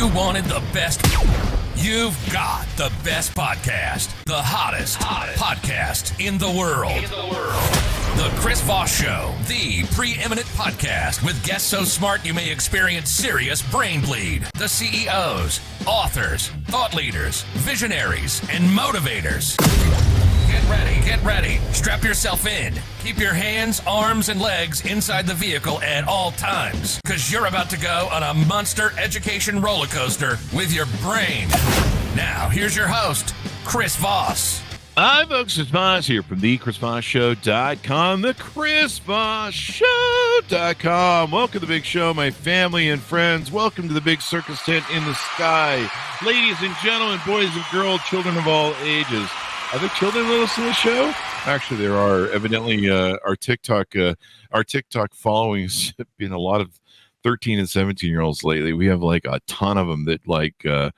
You wanted the best. You've got the best podcast. The hottest podcast in the world. The Chris Voss Show, the preeminent podcast with guests so smart you may experience serious brain bleed. The CEOs, authors, thought leaders, visionaries, and motivators. Get ready. Strap yourself in. Keep your hands, arms, and legs inside the vehicle at all times, because you're about to go on a monster education roller coaster with your brain. Now, here's your host, Chris Voss. Hi, folks. It's Voss here from the ChrisVossShow.com, the ChrisVossShow.com. Welcome to the big show, my family and friends. Welcome to the big circus tent in the sky. Ladies and gentlemen, boys and girls, children of all ages. Are there children that listen to the show? Actually, there are. Evidently, our TikTok following has been a lot of 13 and 17-year-olds lately. We have like a ton of them that like the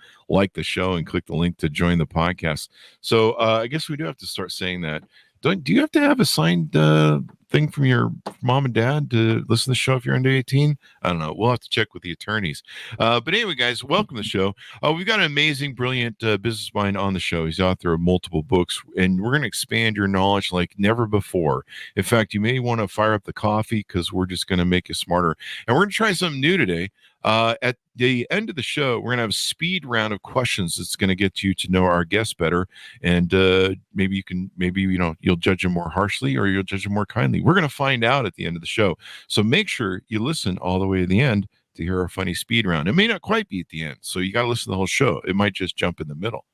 show and click the link to join the podcast. So I guess we do have to start saying that. Do you have to have a signed thing from your mom and dad to listen to the show if you're under 18? I don't know. We'll have to check with the attorneys. But anyway, guys, welcome to the show. We've got an amazing, brilliant business mind on the show. He's the author of multiple books, and we're going to expand your knowledge like never before. In fact, you may want to fire up the coffee because we're just going to make you smarter. And we're going to try something new today. At the end of the show, we're going to have a speed round of questions that's going to get you to know our guests better. And maybe you'll judge them more harshly or you'll judge them more kindly. We're going to find out at the end of the show. So make sure you listen all the way to the end to hear our funny speed round. It may not quite be at the end, so you got to listen to the whole show. It might just jump in the middle.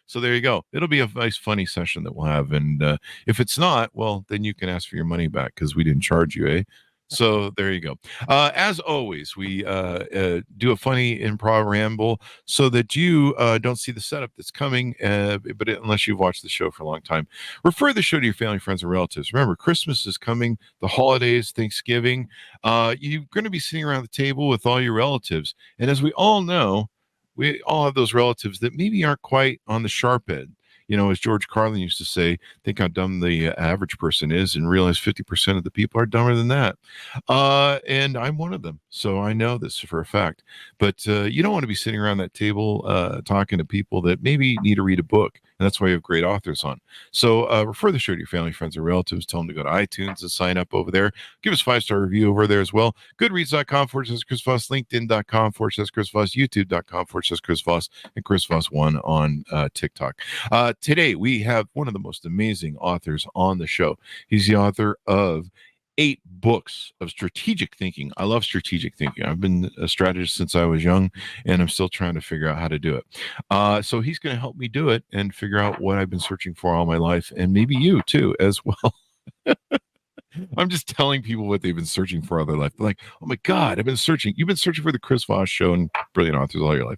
So there you go. It'll be a nice, funny session that we'll have. And if it's not, well, then you can ask for your money back because we didn't charge you, eh? So there you go. As always, we do a funny improv ramble so that you don't see the setup that's coming, unless you've watched the show for a long time. Refer the show to your family, friends, and relatives. Remember, Christmas is coming, the holidays, Thanksgiving. You're going to be sitting around the table with all your relatives. And as we all know, we all have those relatives that maybe aren't quite on the sharp end. You know, as George Carlin used to say, think how dumb the average person is and realize 50% of the people are dumber than that. And I'm one of them. So I know this for a fact. But you don't want to be sitting around that table talking to people that maybe need to read a book. And that's why you have great authors on. So refer the show to your family, friends, and relatives. Tell them to go to iTunes and sign up over there. Give us a 5-star review over there as well. Goodreads.com/Chris Voss, LinkedIn.com/Chris Voss, YouTube.com/Chris Voss, and Chris Voss 1 on TikTok. Today, we have one of the most amazing authors on the show. He's the author of 8 books of strategic thinking. I love strategic thinking. I've been a strategist since I was young, and I'm still trying to figure out how to do it. So he's going to help me do it and figure out what I've been searching for all my life, and maybe you too as well. I'm just telling people what they've been searching for all their life. They're like, oh my God, I've been searching. You've been searching for the Chris Voss Show and brilliant authors all your life.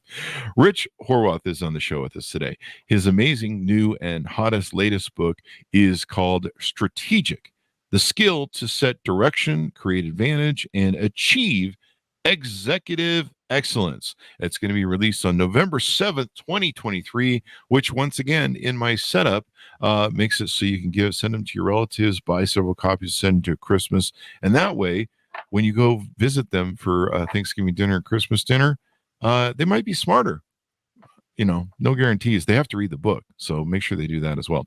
Rich Horwath is on the show with us today. His amazing new and latest book is called Strategic: The Skill to Set Direction, Create Advantage, and Achieve Executive Excellence. It's going to be released on November 7th, 2023, which once again, in my setup, makes it so you can send them to your relatives, buy several copies, send them to Christmas. And that way, when you go visit them for Thanksgiving dinner and Christmas dinner, they might be smarter. You know, no guarantees. They have to read the book. So make sure they do that as well.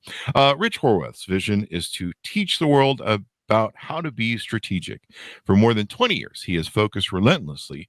Rich Horwath's vision is to teach the world about how to be strategic. For more than 20 years, he has focused relentlessly,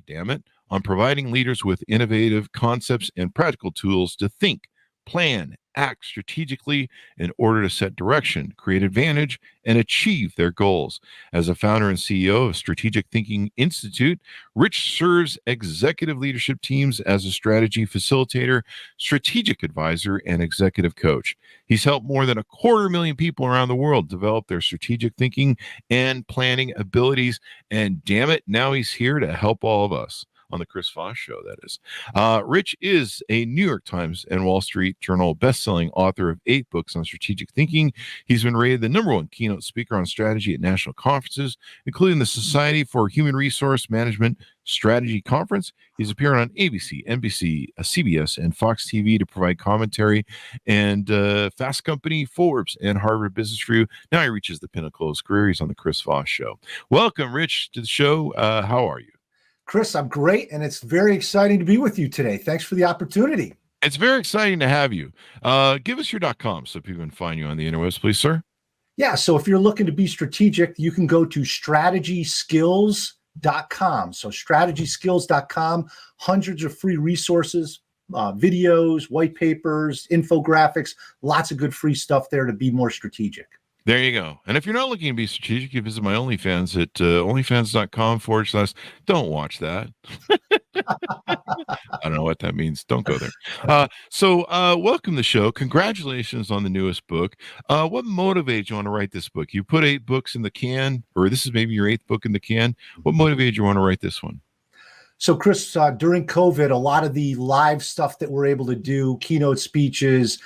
damn it, on providing leaders with innovative concepts and practical tools to think, plan, act strategically in order to set direction, create advantage, and achieve their goals. As a founder and CEO of Strategic Thinking Institute, Rich serves executive leadership teams as a strategy facilitator, strategic advisor, and executive coach. He's helped more than 250,000 people around the world develop their strategic thinking and planning abilities. And damn it, now he's here to help all of us. On the Chris Voss Show, that is. Rich is a New York Times and Wall Street Journal best-selling author of 8 books on strategic thinking. He's been rated the #1 keynote speaker on strategy at national conferences, including the Society for Human Resource Management Strategy Conference. He's appeared on ABC, NBC, CBS, and Fox TV to provide commentary, and Fast Company, Forbes, and Harvard Business Review. Now he reaches the pinnacle of his career. He's on the Chris Voss Show. Welcome, Rich, to the show. How are you? Chris, I'm great, and it's very exciting to be with you today. Thanks for the opportunity. It's very exciting to have you. Give us your .com so people can find you on the interwebs, please, sir. Yeah, so if you're looking to be strategic, you can go to strategyskills.com. So strategyskills.com, hundreds of free resources, videos, white papers, infographics, lots of good free stuff there to be more strategic. There you go. And if you're not looking to be strategic, you visit my OnlyFans at onlyfans.com/ don't watch that. I don't know what that means. Don't go there. So welcome to the show. Congratulations on the newest book. What motivated you want to write this book? You put 8 books in the can, or this is maybe your 8th book in the can. What motivated you want to write this one? So, Chris, during COVID, a lot of the live stuff that we're able to do, keynote speeches,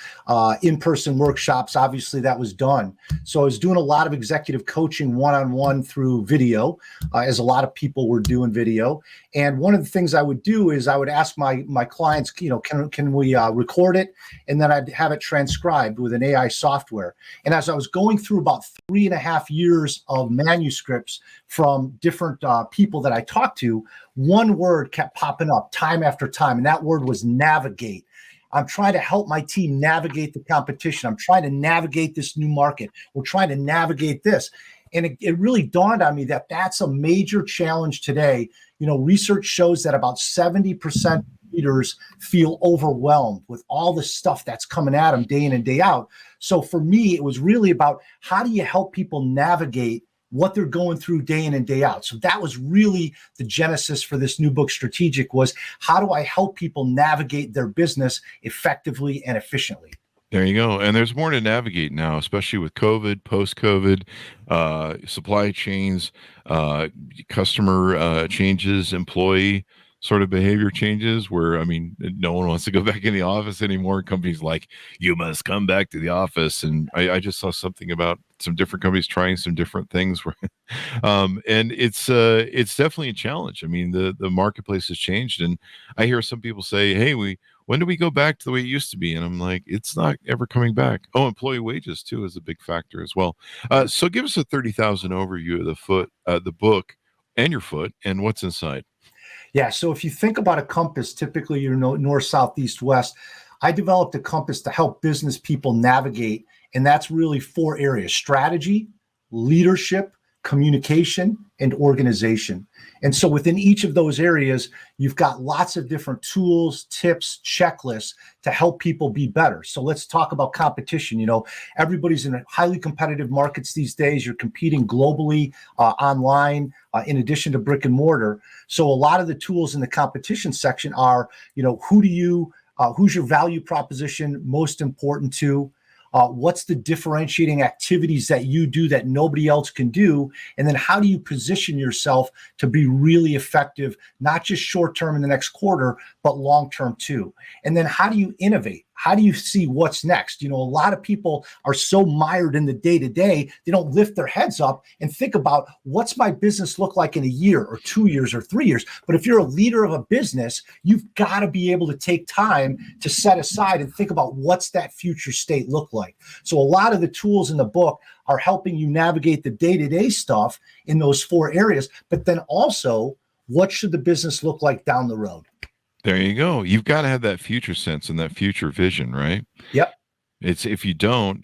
in-person workshops, obviously that was done. So I was doing a lot of executive coaching one-on-one through video, as a lot of people were doing video. And one of the things I would do is I would ask my clients, can we record it? And then I'd have it transcribed with an AI software. And as I was going through about 3.5 years of manuscripts from different people that I talked to, one word kept popping up time after time, and that word was navigate. I'm trying to help my team navigate the competition. I'm trying to navigate this new market. We're trying to navigate this. And it really dawned on me that that's a major challenge today. Research shows that about 70% of leaders feel overwhelmed with all the stuff that's coming at them day in and day out. So for me, it was really about how do you help people navigate what they're going through day in and day out. So that was really the genesis for this new book, Strategic, was how do I help people navigate their business effectively and efficiently? There you go. And there's more to navigate now, especially with COVID, post-COVID, supply chains, customer changes, employee sort of behavior changes where, no one wants to go back in the office anymore. Companies like, you must come back to the office. And I just saw something about some different companies trying some different things where, and it's definitely a challenge. The marketplace has changed, and I hear some people say, hey, when do we go back to the way it used to be? And I'm like, it's not ever coming back. Oh, employee wages too is a big factor as well. So give us a 30,000 overview of the book and your foot and what's inside. Yeah. So if you think about a compass, typically you're north, south, east, west. I developed a compass to help business people navigate. And that's really 4 areas: strategy, leadership, communication, and organization. And so within each of those areas, you've got lots of different tools, tips, checklists to help people be better. So let's talk about competition. Everybody's in highly competitive markets these days. You're competing globally, online, in addition to brick and mortar. So a lot of the tools in the competition section are, who's your value proposition most important to? What's the differentiating activities that you do that nobody else can do? And then how do you position yourself to be really effective, not just short term in the next quarter, but long term too? And then how do you innovate? How do you see what's next? A lot of people are so mired in the day-to-day, they don't lift their heads up and think about what's my business look like in a year or 2 years or 3 years. But if you're a leader of a business, you've got to be able to take time to set aside and think about what's that future state look like. So a lot of the tools in the book are helping you navigate the day-to-day stuff in those 4 areas, but then also what should the business look like down the road? There you go. You've got to have that future sense and that future vision, right? Yep. If you don't,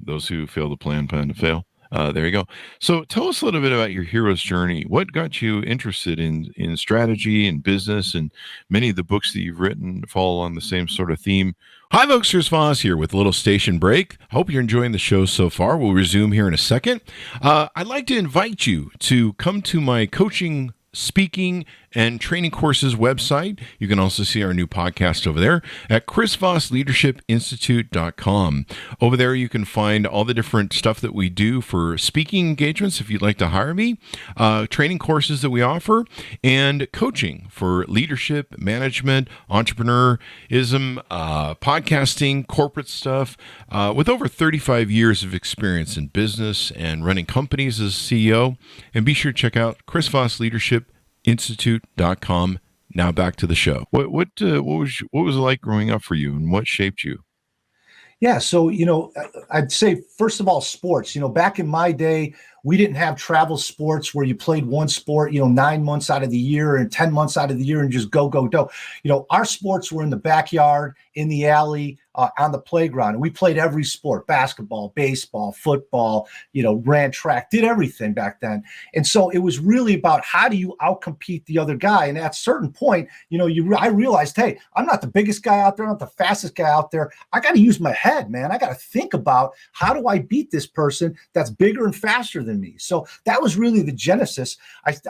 those who fail to plan to fail. There you go. So tell us a little bit about your hero's journey. What got you interested in strategy and business, and many of the books that you've written fall on the same sort of theme. Hi, folks. Chris Voss here with a little station break. Hope you're enjoying the show so far. We'll resume here in a second. I'd like to invite you to come to my coaching, speaking, and training courses website. You can also see our new podcast over there at chrisvossleadershipinstitute.com. Over there, you can find all the different stuff that we do for speaking engagements if you'd like to hire me, training courses that we offer, and coaching for leadership, management, entrepreneurism, podcasting, corporate stuff. With over 35 years of experience in business and running companies as CEO. And be sure to check out chrisvossleadershipinstitute.com. Now back to the show. What was it like growing up for you, and what shaped you? Yeah, so I'd say first of all, sports. Back in my day, We didn't have travel sports where you played one sport, 9 months out of the year and 10 months out of the year and just go. Our sports were in the backyard, in the alley, on the playground. And we played every sport: basketball, baseball, football, ran track, did everything back then. And so it was really about how do you outcompete the other guy? And at a certain point, I realized, hey, I'm not the biggest guy out there, I'm not the fastest guy out there. I got to use my head, man. I got to think about how do I beat this person that's bigger and faster than me. So that was really the genesis.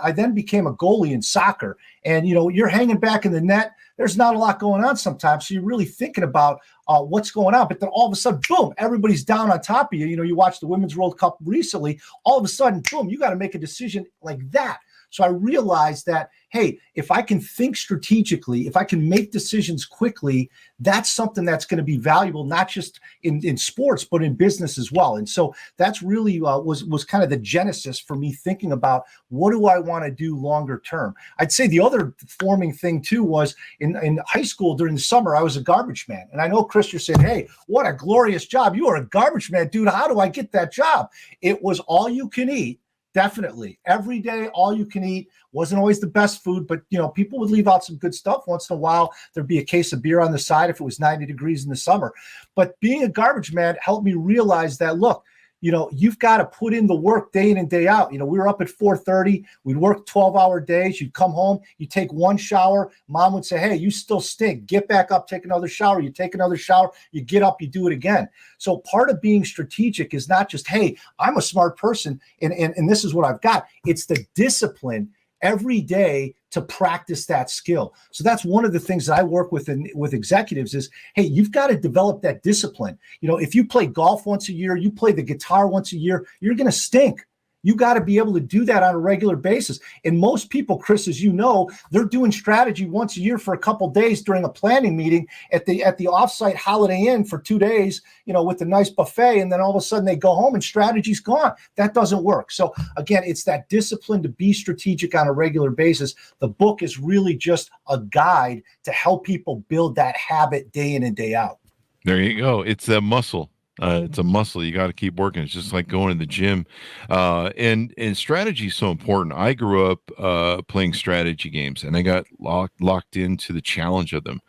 I then became a goalie in soccer. And, you're hanging back in the net. There's not a lot going on sometimes. So you're really thinking about what's going on. But then all of a sudden, boom, everybody's down on top of you. You watched the Women's World Cup recently. All of a sudden, boom, you got to make a decision like that. So I realized that, hey, if I can think strategically, if I can make decisions quickly, that's something that's going to be valuable, not just in sports, but in business as well. And so that's really was kind of the genesis for me thinking about what do I want to do longer term. I'd say the other forming thing too was in high school during the summer, I was a garbage man. And I know, Chris, you're saying, hey, what a glorious job. You are a garbage man, dude. How do I get that job? It was all you can eat. Definitely. Every day, all you can eat. Wasn't always the best food, but, people would leave out some good stuff. Once in a while, there'd be a case of beer on the side if it was 90 degrees in the summer. But being a garbage man helped me realize that, look, you've got to put in the work day in and day out. We were up at 4:30. We'd work 12-hour days. You'd come home. You take one shower. Mom would say, hey, you still stink. Get back up, take another shower. You take another shower. You get up, you do it again. So part of being strategic is not just, hey, I'm a smart person and this is what I've got. It's the discipline every day to practice that skill. So that's one of the things that I work with executives is, hey, you've got to develop that discipline. If you play golf once a year, you play the guitar once a year, you're going to stink. You got to be able to do that on a regular basis. And most people, Chris, as you know, they're doing strategy once a year for a couple days during a planning meeting at the offsite Holiday Inn for 2 days, with a nice buffet. And then all of a sudden they go home and strategy's gone. That doesn't work. So again, it's that discipline to be strategic on a regular basis. The book is really just a guide to help people build that habit day in and day out. There you go. It's a muscle. It's a muscle. You got to keep working. It's just like going to the gym. And strategy is so important. I grew up playing strategy games, and I got locked into the challenge of them.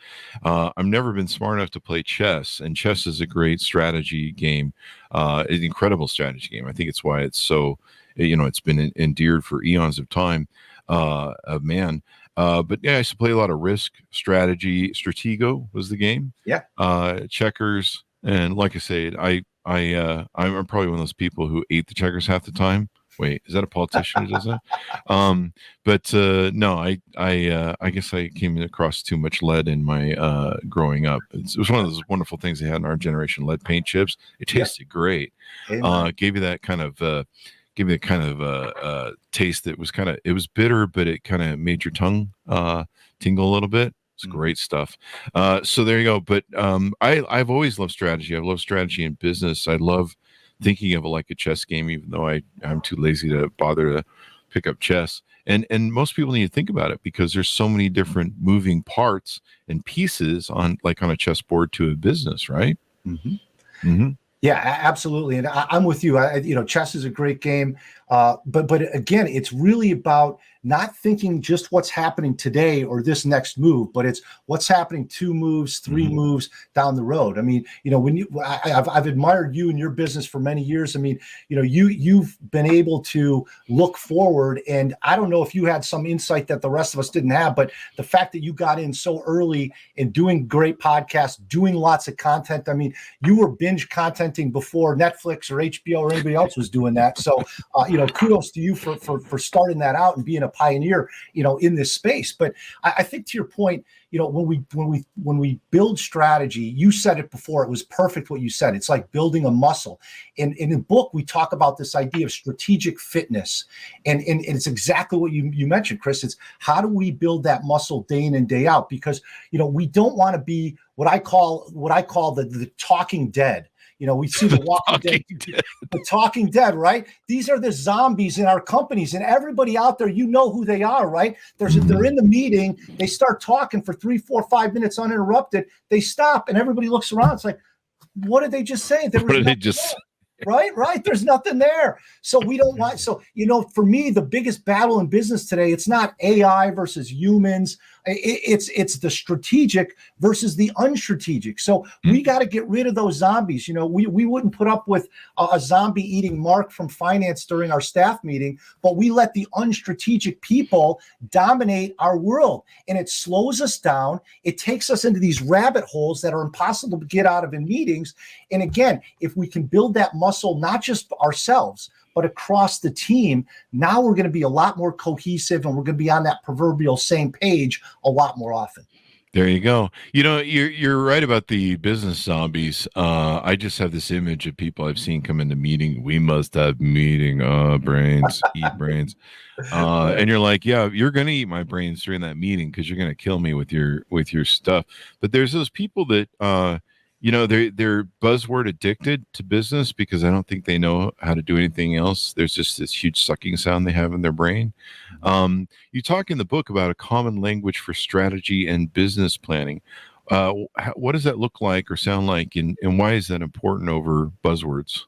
I've never been smart enough to play chess, and chess is a great strategy game, an incredible strategy game. I think it's why it's so, it's been endeared for eons of time. But yeah, I used to play a lot of Risk, Strategy. Stratego was the game. Yeah. Checkers. And like I said, I'm probably one of those people who ate the checkers half the time. Wait, is that a politician who does that? No, I guess I came across too much lead in my growing up. It was one of those wonderful things they had in our generation, lead paint chips. It tasted great. Gave you that kind of taste that was it was bitter, but it kind of made your tongue tingle a little bit. It's great stuff. So there you go. But I've always loved strategy. I love strategy in business. I love thinking of it like a chess game, even though I'm too lazy to bother to pick up chess. And most people need to think about it because there's so many different moving parts and pieces on a chessboard to a business, right? Mm-hmm. Mm-hmm. Yeah, absolutely. And I'm with you. Chess is a great game. But again, it's really about not thinking just what's happening today or this next move, but it's what's happening 2 moves, 3 moves down the road. I mean, I've admired you and your business for many years. I mean, you've been able to look forward, and I don't know if you had some insight that the rest of us didn't have, but the fact that you got in so early and doing great podcasts, doing lots of content. I mean, you were binge contenting before Netflix or HBO or anybody else was doing that. So, kudos to you for starting that out and being a pioneer, in this space. But I think to your point, when we build strategy, you said it before, it was perfect what you said. It's like building a muscle. And in the book, we talk about this idea of strategic fitness. And it's exactly what you mentioned, Chris. It's how do we build that muscle day in and day out? Because, we don't want to be what I call the talking dead. We see the the Talking Dead, right? These are the zombies in our companies, and everybody out there, who they are, right? They're in the meeting, they start talking for 3, 4, 5 minutes uninterrupted. They stop, and everybody looks around. It's like, what did they just say? Right. There's nothing there. So we don't want, so, for me, the biggest battle in business today, it's not AI versus humans. It's the strategic versus the unstrategic. So we got to get rid of those zombies. We wouldn't put up with a zombie eating Mark from finance during our staff meeting, but we let the unstrategic people dominate our world, and it slows us down. It takes us into these rabbit holes that are impossible to get out of in meetings. And again, if we can build that muscle, not just ourselves, but across the team, now we're going to be a lot more cohesive, and we're going to be on that proverbial same page a lot more often. There you go. You're right about the business zombies. I just have this image of people I've seen come into meeting. We must have meeting, brains, eat brains. And you're like, yeah, you're going to eat my brains during that meeting because you're going to kill me with your stuff. But there's those people that, they're buzzword addicted to business because I don't think they know how to do anything else. There's just this huge sucking sound they have in their brain. You talk in the book about a common language for strategy and business planning. What does that look like or sound like, and why is that important over buzzwords?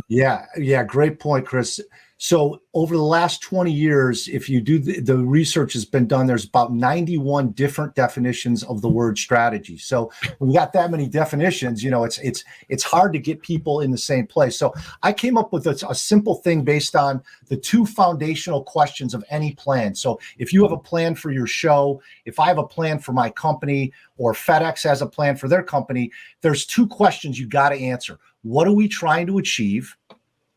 Yeah. Great point, Chris. So over the last 20 years, if you do the research has been done, there's about 91 different definitions of the word strategy. So when we got that many definitions, it's hard to get people in the same place. So I came up with a simple thing based on the two foundational questions of any plan. So if you have a plan for your show, if I have a plan for my company, or FedEx has a plan for their company, there's two questions you got to answer. What are we trying to achieve?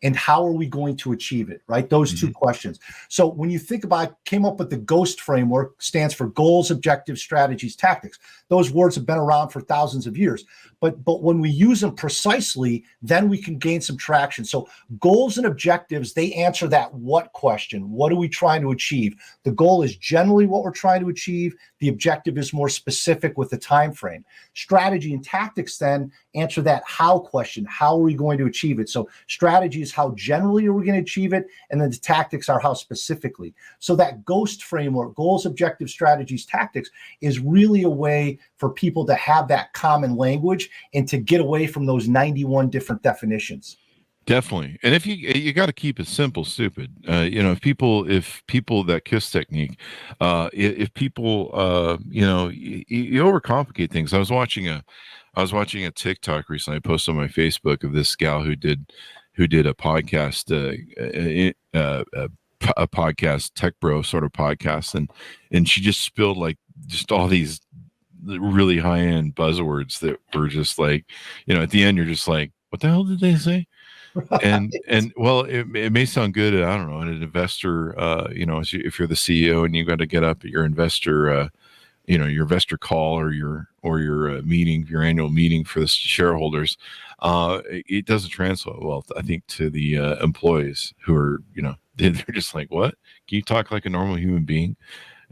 And how are we going to achieve it, right? Those two questions. So when you think about, I came up with the GHOST framework, stands for goals, objectives, strategies, tactics. Those words have been around for thousands of years. But when we use them precisely, then we can gain some traction. So goals and objectives, they answer that what question. What are we trying to achieve? The goal is generally what we're trying to achieve. The objective is more specific with the time frame. Strategy and tactics then answer that how question. How are we going to achieve it? So strategy is how generally are we going to achieve it, and then the tactics are how specifically. So that GHOST framework, goals, objectives, strategies, tactics, is really a way for people to have that common language and to get away from those 91 different definitions. Definitely. And if you got to keep it simple, stupid. If people that KISS technique, if people, you overcomplicate things. I was watching a TikTok recently. I posted on my Facebook of this gal who did a podcast, a podcast, Tech Bro sort of podcast, and she just spilled like just all these really high end buzzwords that were just like, at the end you're just like, what the hell did they say? Right. And well, it may sound good. I don't know, an investor, if you're the CEO and you got to get up at your investor, your investor call or your meeting, your annual meeting for the shareholders, it doesn't translate well, I think, to the employees who are, they're just like, what? Can you talk like a normal human being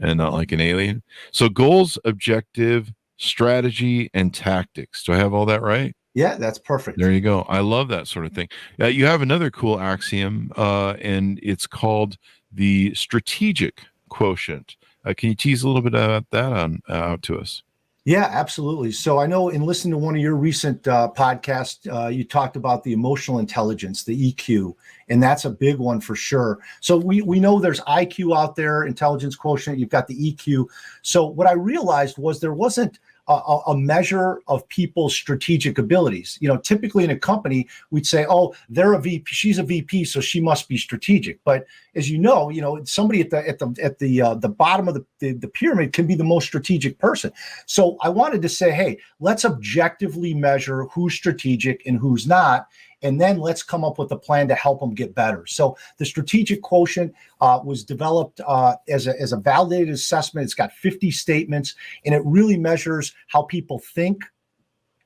and not like an alien? So goals, objective, strategy, and tactics. Do I have all that right? Yeah, that's perfect. There you go. I love that sort of thing. You have another cool axiom, and it's called the strategic quotient. Can you tease a little bit about that out to us? Yeah, absolutely. So I know in listening to one of your recent podcasts, you talked about the emotional intelligence, the EQ, and that's a big one for sure. So we know there's IQ out there, intelligence quotient, you've got the EQ. So what I realized was there wasn't a measure of people's strategic abilities. Typically in a company, we'd say, oh, they're a VP, she's a VP, so she must be strategic. But as you know, somebody at the bottom of the pyramid can be the most strategic person. So I wanted to say, hey, let's objectively measure who's strategic and who's not, and then let's come up with a plan to help them get better. So the strategic quotient was developed as a validated assessment. It's got 50 statements, and it really measures how people think,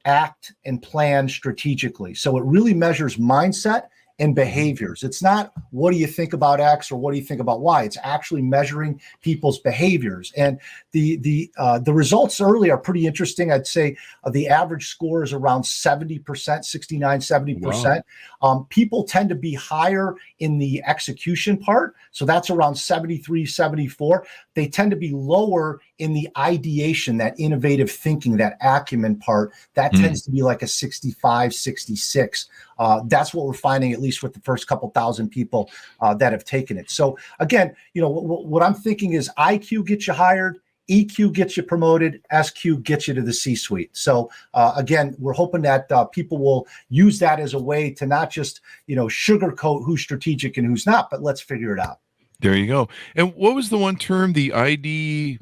act, and plan strategically. So it really measures mindset and behaviors. It's not what do you think about X or what do you think about Y. It's actually measuring people's behaviors. And the results early are pretty interesting. I'd say the average score is around 70%, 69, 70%. Wow. People tend to be higher in the execution part. So that's around 73, 74. They tend to be lower in the ideation, that innovative thinking, that acumen part. That tends to be like a 65, 66. That's what we're finding, at least with the first couple thousand people that have taken it. So again, what I'm thinking is IQ gets you hired, EQ gets you promoted, SQ gets you to the C-suite. So again, we're hoping that people will use that as a way to not just, sugarcoat who's strategic and who's not, but let's figure it out. There you go. And what was the one term, the idea?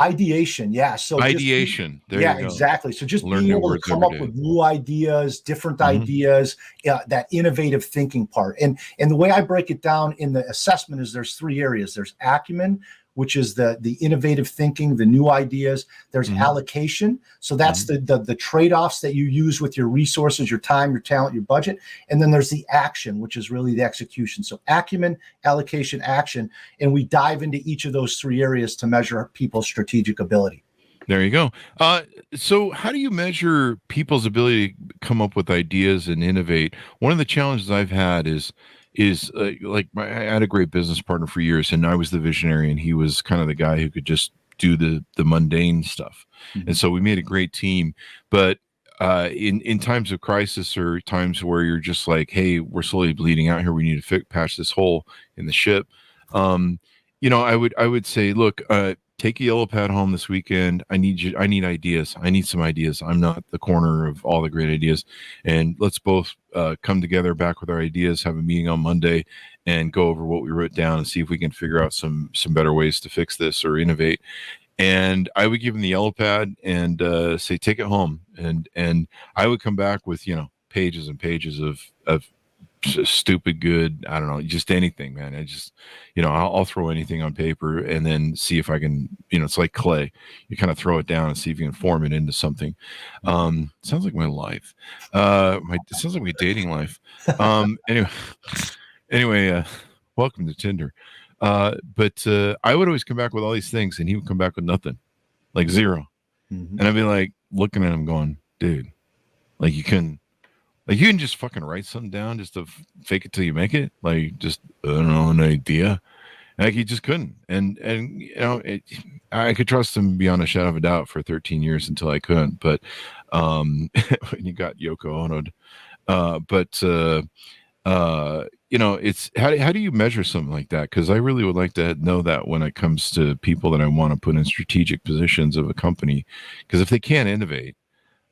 Ideation. Yeah. So ideation. Yeah, exactly. So just being able to come up with new ideas, different ideas, that innovative thinking part. And the way I break it down in the assessment is there's 3 areas. There's acumen, which is the innovative thinking, the new ideas. There's allocation. So that's the trade-offs that you use with your resources, your time, your talent, your budget. And then there's the action, which is really the execution. So acumen, allocation, action. And we dive into each of those 3 areas to measure people's strategic ability. There you go. So how do you measure people's ability to come up with ideas and innovate? One of the challenges I've had is I had a great business partner for years, and I was the visionary, and he was kind of the guy who could just do the mundane stuff. And so we made a great team. But in times of crisis or times where you're just like, hey, we're slowly bleeding out here, we need to patch this hole in the ship. I would say, look, take a yellow pad home this weekend. I need ideas. I need some ideas. I'm not the corner of all the great ideas. And let's both come together back with our ideas, have a meeting on Monday and go over what we wrote down and see if we can figure out some better ways to fix this or innovate. And I would give him the yellow pad and say, take it home. And I would come back with, pages and pages of stupid good, I don't know, just anything, man. I just, I'll throw anything on paper and then see if I can, it's like clay. You kind of throw it down and see if you can form it into something. Sounds like my life. It sounds like my dating life. Anyway, welcome to Tinder. But I would always come back with all these things and he would come back with nothing, like 0. And I'd be like looking at him going, dude, you can just fucking write something down just to fake it till you make it. I don't know, an idea. He just couldn't. And I could trust him beyond a shadow of a doubt for 13 years until I couldn't. But when you got Yoko Ono'd. It's how do you measure something like that? Because I really would like to know that when it comes to people that I want to put in strategic positions of a company. Because if they can't innovate,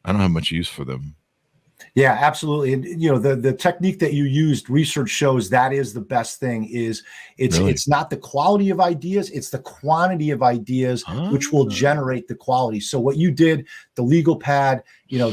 I don't have much use for them. Yeah, absolutely. And the technique that you used, research shows that is the best thing. It's not the quality of ideas, it's the quantity of ideas which will generate the quality. So what you did, the legal pad,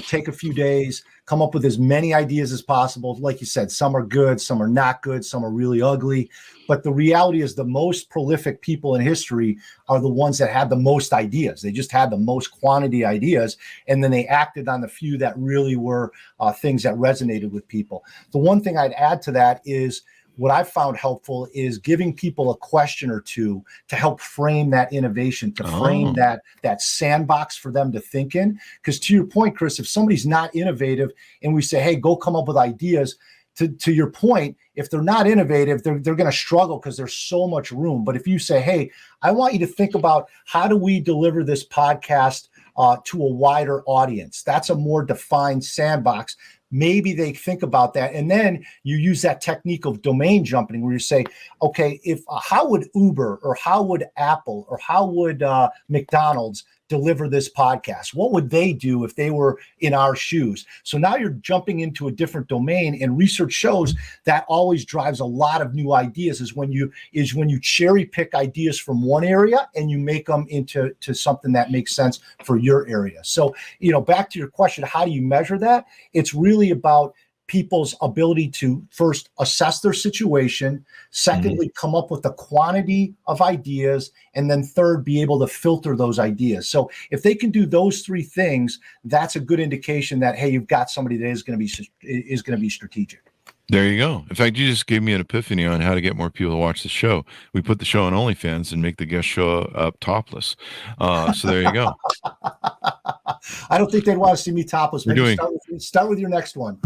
take a few days, come up with as many ideas as possible. Like you said, some are good, some are not good, some are really ugly. But the reality is the most prolific people in history are the ones that had the most ideas. They just had the most quantity ideas, and then they acted on the few that really were things that resonated with people. The one thing I'd add to that is what I've found helpful is giving people a question or two to help frame that innovation, to frame that sandbox for them to think in. Because to your point, Chris, if somebody's not innovative and we say, hey, go come up with ideas, to your point, if they're not innovative, they're going to struggle because there's so much room. But if you say, hey, I want you to think about how do we deliver this podcast to a wider audience, that's a more defined sandbox. Maybe they think about that. And then you use that technique of domain jumping where you say, okay, if how would Uber or how would Apple or how would McDonald's deliver this podcast? What would they do if they were in our shoes? So now you're jumping into a different domain, and research shows that always drives a lot of new ideas is when you cherry pick ideas from one area and you make them into something that makes sense for your area. So, back to your question, how do you measure that? It's really about people's ability to first assess their situation, secondly, come up with a quantity of ideas, and then third, be able to filter those ideas. So if they can do those three things, that's a good indication that, hey, you've got somebody that is going to be strategic. There you go. In fact, you just gave me an epiphany on how to get more people to watch the show. We put the show on OnlyFans and make the guest show up topless. So there you go. I don't think they'd want to see me topless. Maybe start with your next one.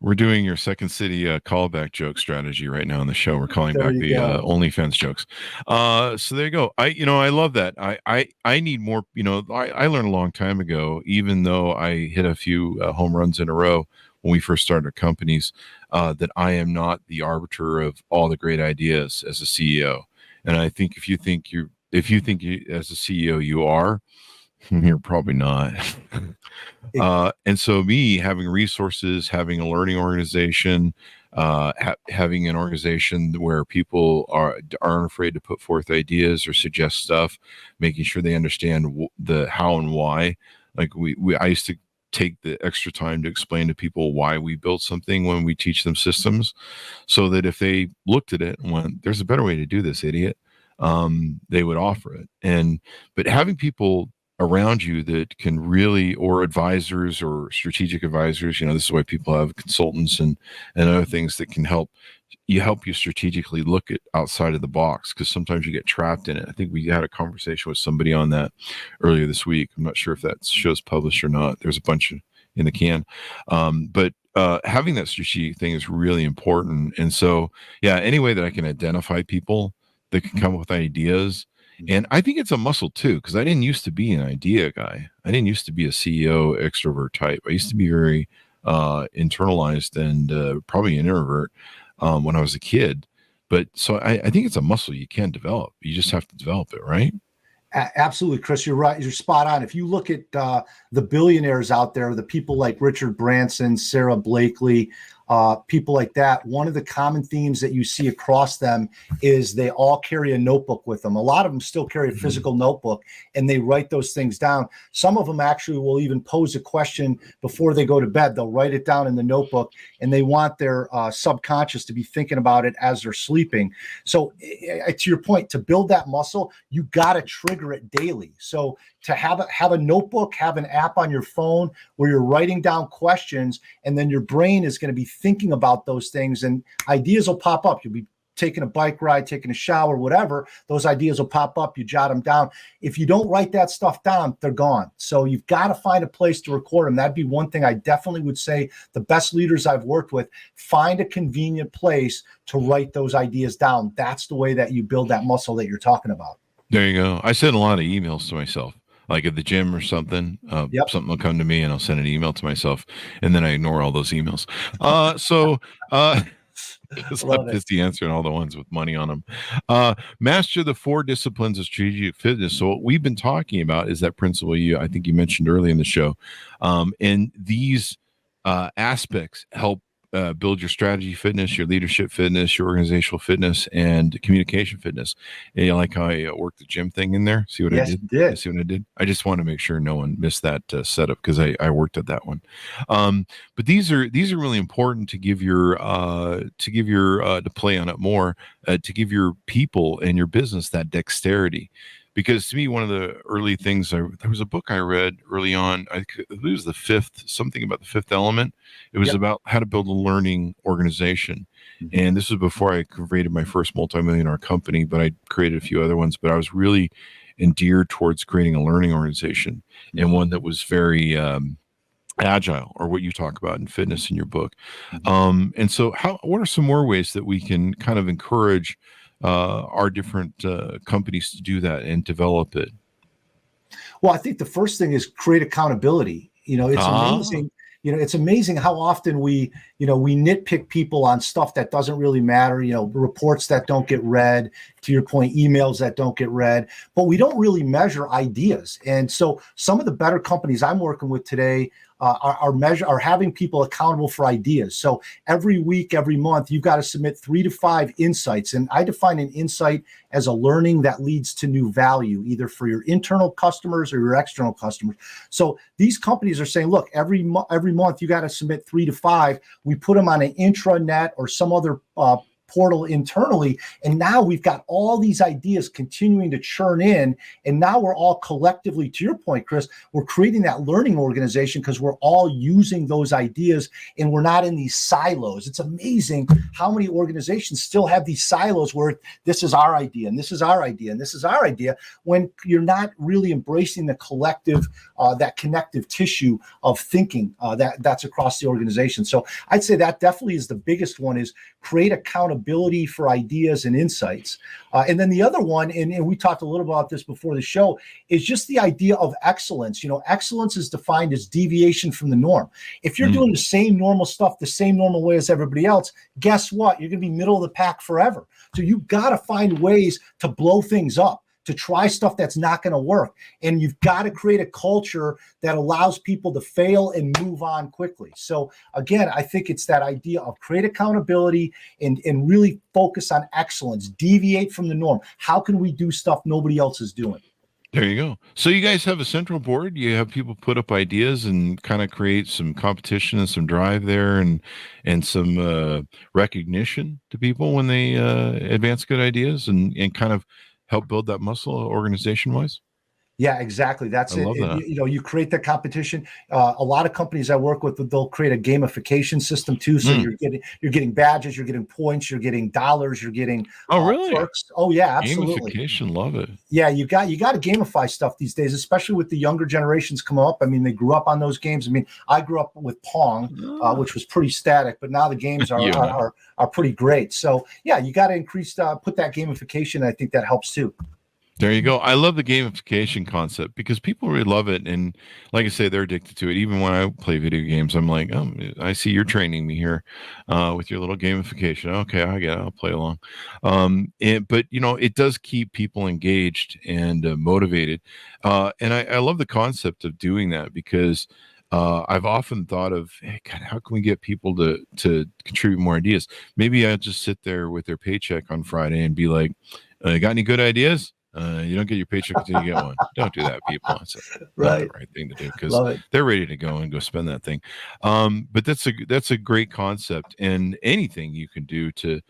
We're doing your Second City callback joke strategy right now on the show. We're calling back the OnlyFans jokes. So there you go. I love that. I need more. I learned a long time ago, even though I hit a few home runs in a row when we first started our companies, that I am not the arbiter of all the great ideas as a CEO. And I think if you think as a CEO you are, you're probably not. And so me having resources, having a learning organization, having an organization where people aren't afraid to put forth ideas or suggest stuff, making sure they understand the how and why. Like I used to take the extra time to explain to people why we built something when we teach them systems, so that if they looked at it and went, there's a better way to do this, idiot, they would offer it. But having people around you that can really, or advisors or strategic advisors, this is why people have consultants and other things that can help you strategically look at outside of the box, because sometimes you get trapped in it. I think we had a conversation with somebody on that earlier this week. I'm not sure if that show's published or not. There's a bunch in the can. But having that strategic thing is really important. And so, yeah, any way that I can identify people that can come up with ideas. And I think it's a muscle too, because I didn't used to be an idea guy. I didn't used to be a CEO extrovert type. I used to be very internalized and probably an introvert when I was a kid. But so I think it's a muscle you can develop. You just have to develop it, right? Absolutely, Chris. You're right. You're spot on. If you look at the billionaires out there, the people like Richard Branson, Sarah Blakely, people like that, one of the common themes that you see across them is they all carry a notebook with them. A lot of them still carry a physical notebook, and they write those things down. Some of them actually will even pose a question before they go to bed. They'll write it down in the notebook, and they want their subconscious to be thinking about it as they're sleeping. So to your point, to build that muscle, you got to trigger it daily. So to have a notebook, have an app on your phone where you're writing down questions, and then your brain is going to be thinking about those things, and ideas will pop up. You'll be taking a bike ride, taking a shower, whatever. Those ideas will pop up. You jot them down. If you don't write that stuff down, they're gone. So you've got to find a place to record them. That'd be one thing I definitely would say. The best leaders I've worked with, find a convenient place to write those ideas down. That's the way that you build that muscle that you're talking about. There you go. I send a lot of emails to myself. Like at the gym or something, something will come to me and I'll send an email to myself, and then I ignore all those emails. Because I'm busy answering all the ones with money on them. Master the 4 disciplines of strategic fitness. So what we've been talking about is that principle I think you mentioned early in the show. And these aspects help build your strategy fitness, your leadership fitness, your organizational fitness, and communication fitness. And you like how I worked the gym thing in there? See what I did? Did. See what I did? I just want to make sure no one missed that setup, because I worked at that one. But these are really important to give your to play on it more, to give your people and your business that dexterity. Because to me, one of the early things, there was a book I read early on. I think it was something about the 5th element. It was about how to build a learning organization. Mm-hmm. And this was before I created my first multi-million-dollar company, but I created a few other ones. But I was really endeared towards creating a learning organization, and one that was very agile, or what you talk about in fitness in your book. Mm-hmm. And so what are some more ways that we can kind of encourage our different companies to do that and develop it? Well, I think the first thing is create accountability. It's amazing. It's amazing how often we nitpick people on stuff that doesn't really matter, reports that don't get read, to your point, emails that don't get read, but we don't really measure ideas. And so some of the better companies I'm working with today, are having people accountable for ideas. So every week, every month, you've got to submit 3 to 5 insights. And I define an insight as a learning that leads to new value, either for your internal customers or your external customers. So these companies are saying, look, every month you got to submit 3 to 5. We put them on an intranet or some other portal internally. And now we've got all these ideas continuing to churn in. And now we're all collectively, to your point, Chris, we're creating that learning organization because we're all using those ideas and we're not in these silos. It's amazing how many organizations still have these silos where this is our idea and this is our idea and this is our idea, when you're not really embracing the collective, that connective tissue of thinking that's across the organization. So I'd say that definitely is the biggest one, is create accountability for ideas and insights. And then the other one, and we talked a little about this before the show, is just the idea of excellence. Excellence is defined as deviation from the norm. If you're doing the same normal stuff, the same normal way as everybody else, guess what? You're going to be middle of the pack forever. So you've got to find ways to blow things up, to try stuff that's not going to work. And you've got to create a culture that allows people to fail and move on quickly. So again, I think it's that idea of create accountability and really focus on excellence, deviate from the norm. How can we do stuff nobody else is doing? There you go. So you guys have a central board. You have people put up ideas and kind of create some competition and some drive there, and some recognition to people when they advance good ideas and kind of help build that muscle organization-wise. Yeah, exactly. That's it. That. You create the competition. A lot of companies I work with, they'll create a gamification system too. So you're getting badges, you're getting points, you're getting dollars, you're getting really? perks. Oh yeah, absolutely. Gamification, love it. Yeah, you got to gamify stuff these days, especially with the younger generations coming up. I mean, they grew up on those games. I mean, I grew up with Pong, which was pretty static, but now the games are pretty great. So yeah, you got to increase, put that gamification. I think that helps too. There you go. I love the gamification concept because people really love it. And like I say, they're addicted to it. Even when I play video games, I'm like, oh, I see you're training me here with your little gamification. Okay, I get it. I'll play along. But, it does keep people engaged and motivated. And I love the concept of doing that because I've often thought of, hey, God, how can we get people to contribute more ideas? Maybe I'll just sit there with their paycheck on Friday and be like, got any good ideas? You don't get your paycheck until you get one. Don't do that, people. It's not the right thing to do because they're ready to go and go spend that thing. But that's a great concept, and anything you can do to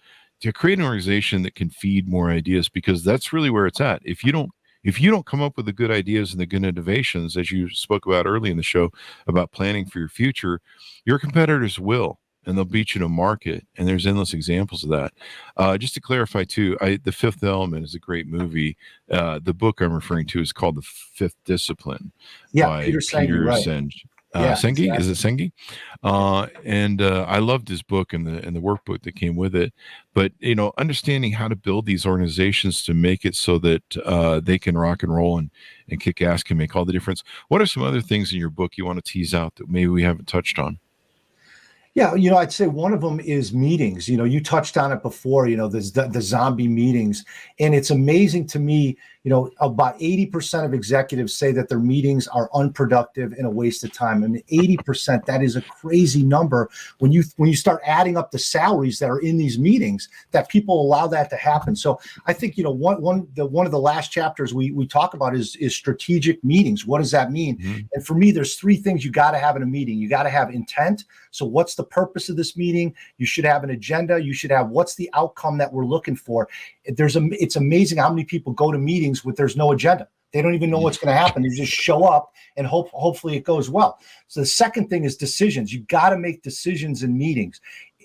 create an organization that can feed more ideas, because that's really where it's at. If you don't come up with the good ideas and the good innovations, as you spoke about early in the show about planning for your future, your competitors will. And they'll beat you to market. And there's endless examples of that. Just to clarify, too, The Fifth Element is a great movie. The book I'm referring to is called The Fifth Discipline by Peter Senge. Senge? Exactly. Is it Senge? And I loved his book and the workbook that came with it. But, understanding how to build these organizations to make it so that they can rock and roll and kick ass can make all the difference. What are some other things in your book you want to tease out that maybe we haven't touched on? Yeah, I'd say one of them is meetings. You touched on it before, the zombie meetings. And it's amazing to me, about 80% of executives say that their meetings are unproductive and a waste of time. I mean, 80%, that is a crazy number. When you start adding up the salaries that are in these meetings, that people allow that to happen. So I think, one of the last chapters we talk about is strategic meetings. What does that mean? Mm-hmm. And for me, there's 3 things you got to have in a meeting. You got to have intent. So what's the purpose of this meeting? You should have an agenda. You should have what's the outcome that we're looking for. It's amazing how many people go to meetings with there's no agenda. They don't even know what's going to happen. You just show up and hopefully it goes well. So the second thing is decisions. You got to make decisions in meetings.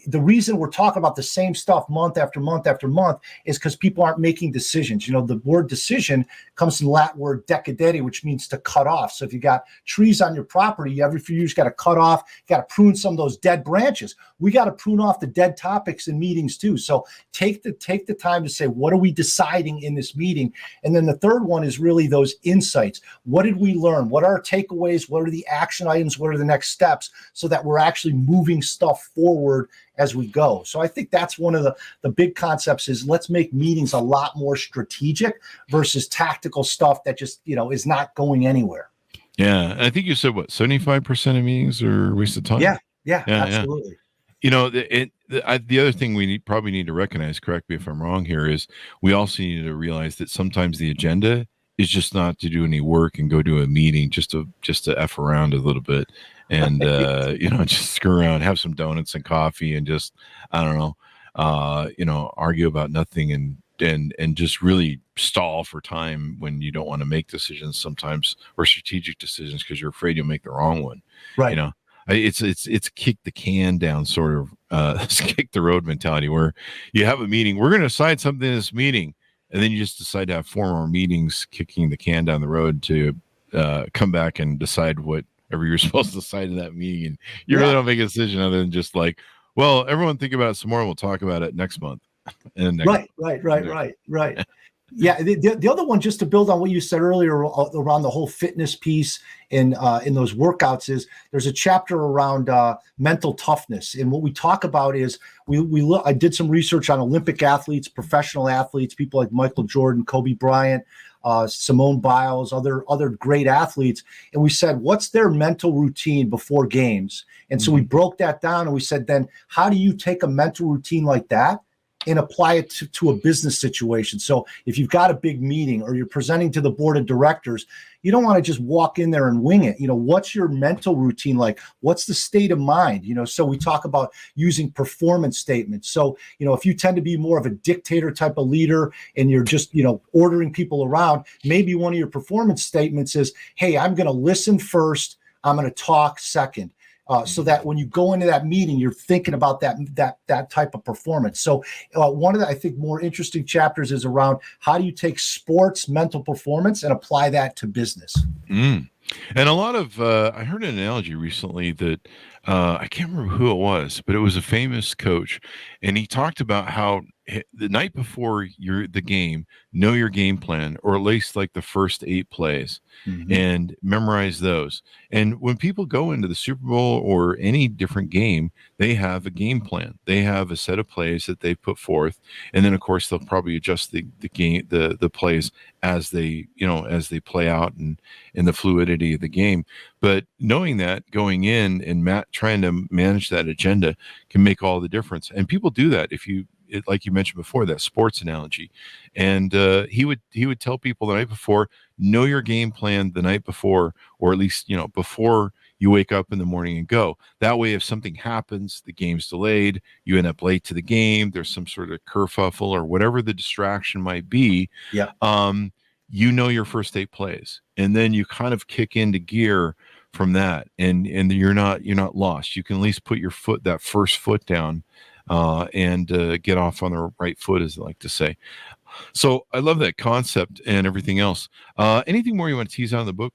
The reason we're talking about the same stuff month after month after month is because people aren't making decisions. The word decision comes from the Latin word decadere, which means to cut off. So if you got trees on your property, every few years you got to cut off, you got to prune some of those dead branches. We got to prune off the dead topics in meetings too. So take the time to say, what are we deciding in this meeting? And then the third one is really those insights. What did we learn? What are our takeaways? What are the action items? What are the next steps? So that we're actually moving stuff forward as we go. So I think that's one of the big concepts is let's make meetings a lot more strategic versus tactical stuff that just, is not going anywhere. Yeah. I think you said what, 75% of meetings are a waste of time? Yeah, Yeah. absolutely. You know, the other thing we probably need to recognize, correct me if I'm wrong here, is we also need to realize that sometimes the agenda is just not to do any work and go to a meeting just to F around a little bit and, just screw around, have some donuts and coffee and just, I don't know, argue about nothing and just really stall for time when you don't want to make decisions sometimes, or strategic decisions, because you're afraid you'll make the wrong one. Right. You know, it's kick the can down sort of kick the road mentality, where you have a meeting, we're going to decide something in this meeting, and then you just decide to have 4 more meetings kicking the can down the road to come back and decide whatever you're supposed to decide in that meeting, and you really don't make a decision other than just like, well, everyone think about it some more and we'll talk about it next month. And Right. Yeah. The other one, just to build on what you said earlier around the whole fitness piece in those workouts, is there's a chapter around mental toughness. And what we talk about is I did some research on Olympic athletes, professional athletes, people like Michael Jordan, Kobe Bryant, Simone Biles, other great athletes. And we said, what's their mental routine before games? And so we broke that down and we said, then how do you take a mental routine like that and apply it to a business situation? So if you've got a big meeting or you're presenting to the board of directors, you don't want to just walk in there and wing it. What's your mental routine like? What's the state of mind? So we talk about using performance statements. So, if you tend to be more of a dictator type of leader and you're just, ordering people around, maybe one of your performance statements is, hey, I'm going to listen first. I'm going to talk second. So that when you go into that meeting, you're thinking about that type of performance. So one of the, I think, more interesting chapters is around how do you take sports mental performance and apply that to business. And a lot of I heard an analogy recently that I can't remember who it was, but it was a famous coach, and he talked about how the night before the game, know your game plan, or at least like the first 8 plays, and memorize those. And when people go into the Super Bowl or any different game, they have a game plan. They have a set of plays that they put forth, and then of course they'll probably adjust the plays as they play out and in the fluidity of the game. But knowing that going in and trying to manage that agenda can make all the difference. And people do that like you mentioned before, that sports analogy. And he would tell people the night before, know your game plan the night before, or at least, before you wake up in the morning and go. That way, if something happens, the game's delayed, you end up late to the game, there's some sort of kerfuffle or whatever the distraction might be. Yeah. Your first 8 plays, and then you kind of kick into gear from that, and you're not lost. You can at least put that first foot down and get off on the right foot, as they like to say. So I love that concept and everything else. Anything more you want to tease out of the book?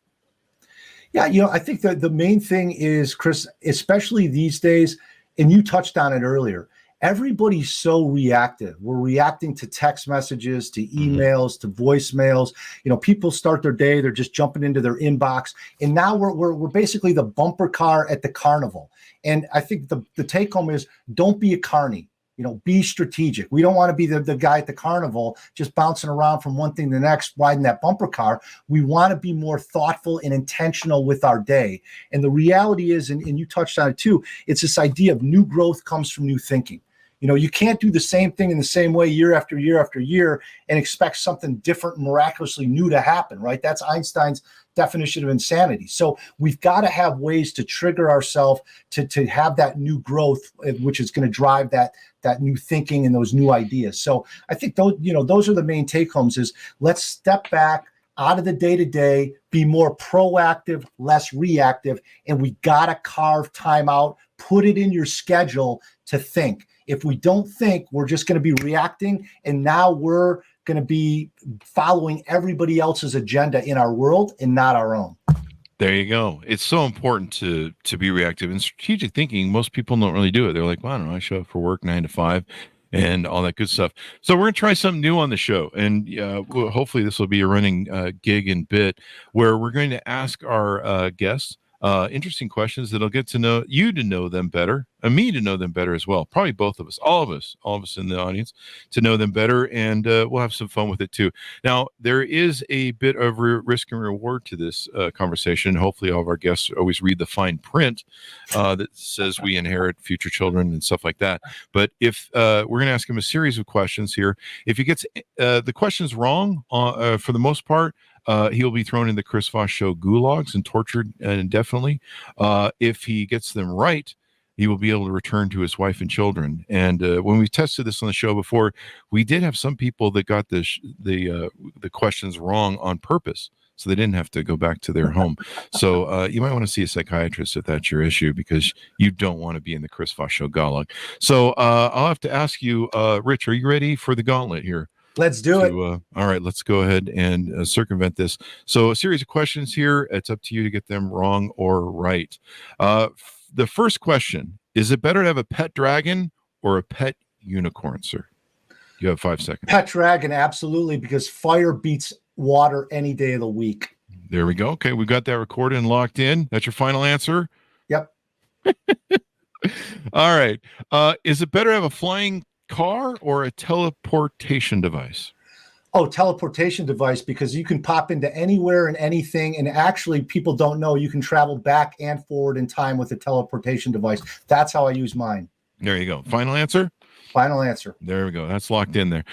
Yeah, I think that the main thing is, Chris, especially these days, and you touched on it earlier, everybody's so reactive. We're reacting to text messages, to emails, to voicemails. People start their day, they're just jumping into their inbox. And now we're basically the bumper car at the carnival. And I think the take home is, don't be a carny. Be strategic. We don't want to be the guy at the carnival just bouncing around from one thing to the next, riding that bumper car. We want to be more thoughtful and intentional with our day. And the reality is, and you touched on it too, it's this idea of new growth comes from new thinking. You can't do the same thing in the same way year after year after year and expect something different and miraculously new to happen, right? That's Einstein's definition of insanity. So we've got to have ways to trigger ourselves to have that new growth, which is going to drive that new thinking and those new ideas. So I think those are the main take homes, is let's step back out of the day-to-day, be more proactive, less reactive, and we got to carve time out, put it in your schedule to think. If we don't think, we're just going to be reacting, and now we're going to be following everybody else's agenda in our world and not our own. There you go. It's so important to be reactive. And strategic thinking, most people don't really do it. They're like, well, I don't know, I show up for work 9 to 5 and all that good stuff. So we're going to try something new on the show. And hopefully this will be a running gig and bit, where we're going to ask our guests Interesting questions that'll get to know you, to know them better, and me to know them better as well. Probably both of us, all of us in the audience to know them better, and we'll have some fun with it too. Now, there is a bit of risk and reward to this conversation. Hopefully all of our guests always read the fine print that says we inherit future children and stuff like that. But if we're going to ask him a series of questions here, if he gets the questions wrong, for the most part, he'll be thrown in the Chris Voss Show gulags and tortured indefinitely. If he gets them right, he will be able to return to his wife and children. And when we tested this on the show before, we did have some people that got the questions wrong on purpose, so they didn't have to go back to their home. So you might want to see a psychiatrist if that's your issue, because you don't want to be in the Chris Voss Show gulag. So I'll have to ask you, Rich, are you ready for the gauntlet here? Let's do it. All right, let's go ahead and circumvent this. So a series of questions here. It's up to you to get them wrong or right. The first question, is it better to have a pet dragon or a pet unicorn, sir? You have 5 seconds. Pet dragon, absolutely, because fire beats water any day of the week. There we go. Okay, we got that recorded and locked in. That's your final answer? Yep. All right. Is it better to have a flying car or a teleportation device? Oh, teleportation device, because you can pop into anywhere and anything. And actually, people don't know you can travel back and forward in time with a teleportation device. That's how I use mine. There you go. Final answer? Final answer. There we go. That's locked in there.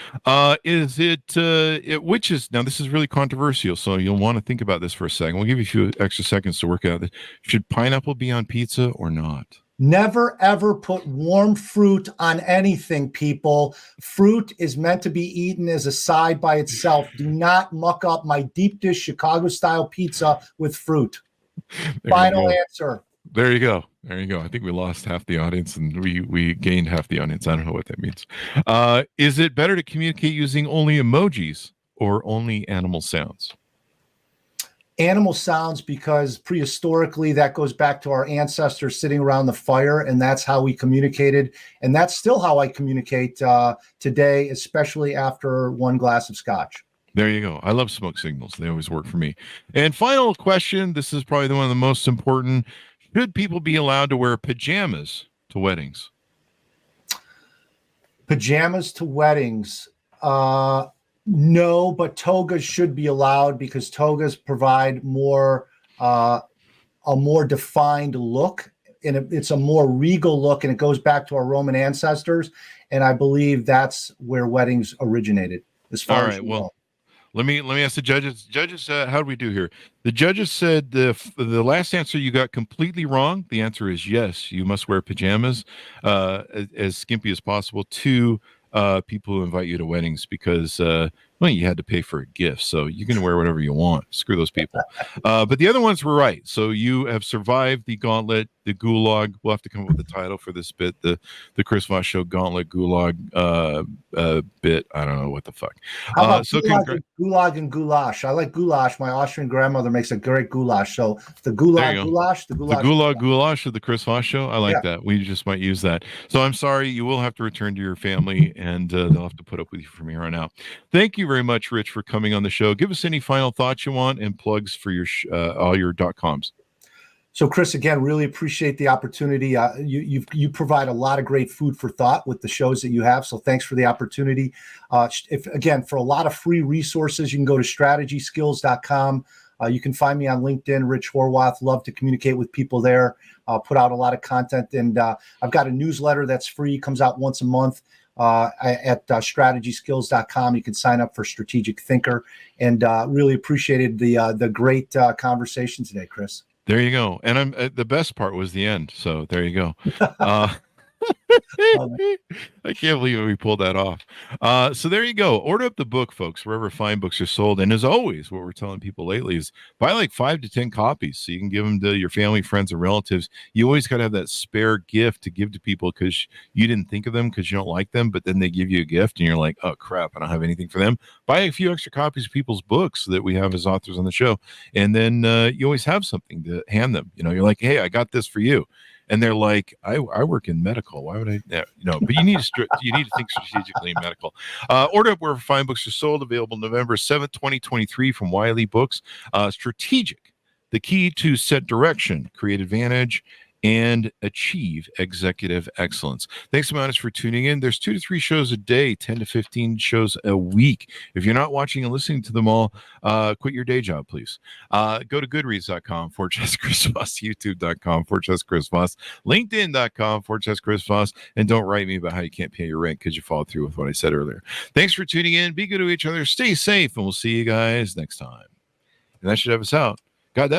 Is it, which is, now this is really controversial, so you'll want to think about this for a second. We'll give you a few extra seconds to work out this. Should pineapple be on pizza or not? Never, ever put warm fruit on anything, people. Fruit is meant to be eaten as a side by itself. Do not muck up my deep dish Chicago-style pizza with fruit. Final answer. There you go. There you go. I think we lost half the audience and we gained half the audience. I don't know what that means. Is it better to communicate using only emojis or only animal sounds? Animal sounds, because prehistorically that goes back to our ancestors sitting around the fire, and that's how we communicated. And that's still how I communicate today, especially after one glass of scotch. There you go. I love smoke signals. They always work for me. And final question. This is probably one of the most important. Should people be allowed to wear pajamas to weddings? Pajamas to weddings. No, but togas should be allowed, because togas provide more a more defined look, and it's a more regal look, and it goes back to our Roman ancestors, and I believe that's where weddings originated. As far as well, let me ask the judges. Judges, how do we do here? The judges said the last answer you got completely wrong. The answer is yes. You must wear pajamas as skimpy as possible to people who invite you to weddings, because you had to pay for a gift, so you can wear whatever you want. Screw those people. But the other ones were right. So you have survived the gauntlet, the gulag. We'll have to come up with a title for this bit, the Chris Voss Show Gauntlet Gulag bit. I don't know what the fuck. How about gulag and goulash? I like goulash. My Austrian grandmother makes a great goulash. So the gulag goulash, the gulag goulash of the Chris Voss Show. I like that. We just might use that. So I'm sorry, you will have to return to your family, and they'll have to put up with you from here on out. Thank you very much, Rich, for coming on the show. Give us any final thoughts you want and plugs for your all your .coms. So, Chris, again, really appreciate the opportunity. You provide a lot of great food for thought with the shows that you have. So thanks for the opportunity. For a lot of free resources, you can go to strategyskills.com. You can find me on LinkedIn, Rich Horwath. Love to communicate with people there. Put out a lot of content. And I've got a newsletter that's free, comes out once a month. At strategyskills.com. You can sign up for Strategic Thinker, and really appreciated the great conversation today, Chris. There you go. And the best part was the end. So there you go. I can't believe we pulled that off. So there you go. Order up the book, folks, wherever fine books are sold. And as always, what we're telling people lately is buy like 5 to 10 copies so you can give them to your family, friends, and relatives. You always got to have that spare gift to give to people because you didn't think of them because you don't like them, but then they give you a gift and you're like, oh crap, I don't have anything for them. Buy a few extra copies of people's books that we have as authors on the show. And then you always have something to hand them. You know, you're like, hey, I got this for you. And they're like, I work in medical. Why would I? But you need to think strategically in medical. Order up where fine books are sold. Available November 7th, 2023 from Wiley Books. Strategic the key to set direction, create advantage, and achieve executive excellence. Thanks so much for tuning in. There's 2 to 3 shows a day, 10 to 15 shows a week. If you're not watching and listening to them all, quit your day job, please. Go to goodreads.com/Chris Voss, youtube.com/Chris Voss, linkedin.com/Chris Voss, and don't write me about how you can't pay your rent because you followed through with what I said earlier. Thanks for tuning in. Be good to each other. Stay safe, and we'll see you guys next time. And that should have us out. God, that